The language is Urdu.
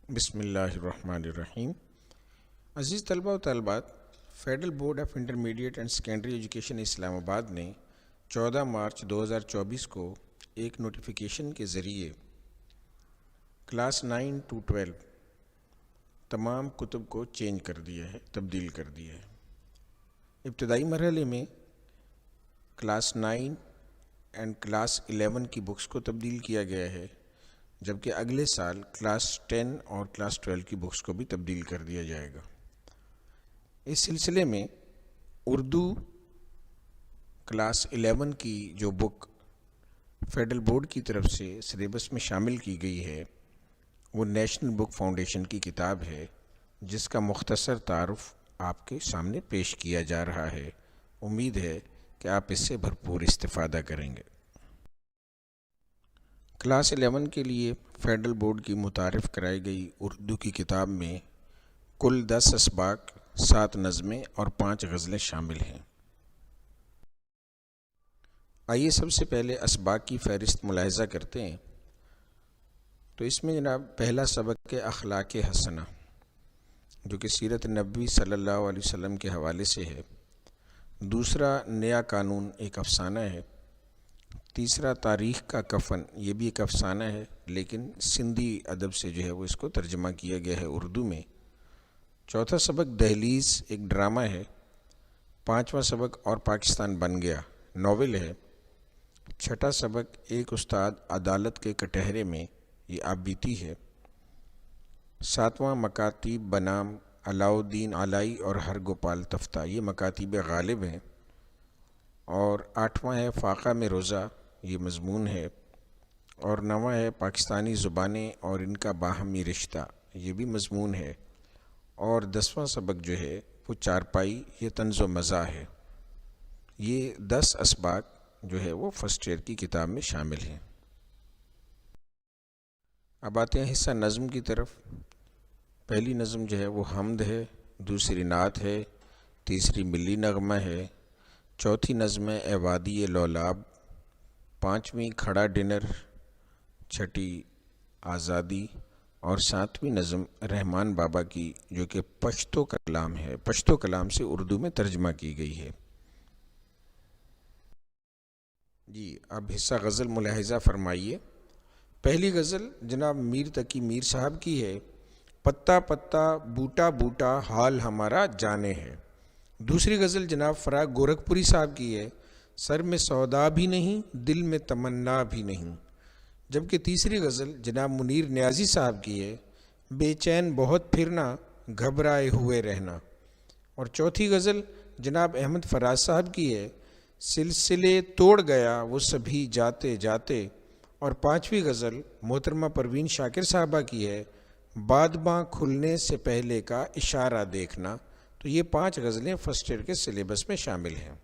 بسم اللہ الرحمن الرحیم۔ عزیز طلبہ و طالبات، federal board of intermediate and secondary education Islamabad نے 14 مارچ 2024 کو ایک نوٹیفیکیشن کے ذریعے کلاس 9 to 12 تمام کتب کو چینج کر دیا ہے، تبدیل کر دیا ہے۔ ابتدائی مرحلے میں کلاس 9 اینڈ کلاس 11 کی بکس کو تبدیل کیا گیا ہے، جبکہ اگلے سال کلاس 10 اور کلاس 12 کی بکس کو بھی تبدیل کر دیا جائے گا۔ اس سلسلے میں اردو کلاس 11 کی جو بک فیڈرل بورڈ کی طرف سے سلیبس میں شامل کی گئی ہے وہ نیشنل بک فاؤنڈیشن کی کتاب ہے، جس کا مختصر تعارف آپ کے سامنے پیش کیا جا رہا ہے۔ امید ہے کہ آپ اس سے بھرپور استفادہ کریں گے۔ کلاس 11 کے لیے فیڈرل بورڈ کی متعارف کرائی گئی اردو کی کتاب میں کل 10 اسباق، 7 نظمیں اور 5 غزلیں شامل ہیں۔ آئیے سب سے پہلے اسباق کی فہرست ملاحظہ کرتے ہیں۔ تو اس میں جناب پہلا سبق ہے اخلاق حسنہ، جو کہ سیرت نبوی صلی اللہ علیہ وسلم کے حوالے سے ہے۔ دوسرا نیا قانون، ایک افسانہ ہے۔ تیسرا تاریخ کا کفن، یہ بھی ایک افسانہ ہے، لیکن سندھی ادب سے جو ہے وہ اس کو ترجمہ کیا گیا ہے اردو میں۔ چوتھا سبق دہلیز، ایک ڈرامہ ہے۔ پانچواں سبق اور پاکستان بن گیا، ناول ہے۔ چھٹا سبق ایک استاد عدالت کے کٹہرے میں، یہ آپ بیتی ہے۔ ساتواں مکاتیب بنام علاؤالدین علائی اور ہرگوپال تفتہ، یہ مکاتیب غالب ہیں۔ اور آٹھواں ہے فاقہ میں روزہ، یہ مضمون ہے۔ اور نواں ہے پاکستانی زبانیں اور ان کا باہمی رشتہ، یہ بھی مضمون ہے۔ اور 10واں سبق جو ہے وہ چارپائی، یہ طنز و مزاح ہے۔ یہ 10 اسباق جو ہے وہ فرسٹ ایئر کی کتاب میں شامل ہیں۔ اب آتے ہیں حصہ نظم کی طرف۔ پہلی نظم جو ہے وہ حمد ہے، دوسری نعت ہے، تیسری ملی نغمہ ہے، چوتھی نظم ہے اے وادی لولاب، پانچویں کھڑا ڈنر، چھٹی آزادی، اور ساتویں نظم رحمان بابا کی، جو کہ پشتو کلام ہے، پشتو کلام سے اردو میں ترجمہ کی گئی ہے۔ جی اب حصہ غزل ملاحظہ فرمائیے۔ پہلی غزل جناب میر تقی میر صاحب کی ہے، پتا پتا بوٹا بوٹا حال ہمارا جانے ہے۔ دوسری غزل جناب فراق گورکھپوری صاحب کی ہے، سر میں سودا بھی نہیں دل میں تمنا بھی نہیں۔ جبکہ تیسری غزل جناب منیر نیازی صاحب کی ہے، بے چین بہت پھرنا گھبرائے ہوئے رہنا۔ اور چوتھی غزل جناب احمد فراز صاحب کی ہے، سلسلے توڑ گیا وہ سبھی جاتے جاتے۔ اور پانچویں غزل محترمہ پروین شاکر صاحبہ کی ہے، بادباں کھلنے سے پہلے کا اشارہ دیکھنا۔ تو یہ 5 غزلیں فرسٹ ایئر کے سلیبس میں شامل ہیں۔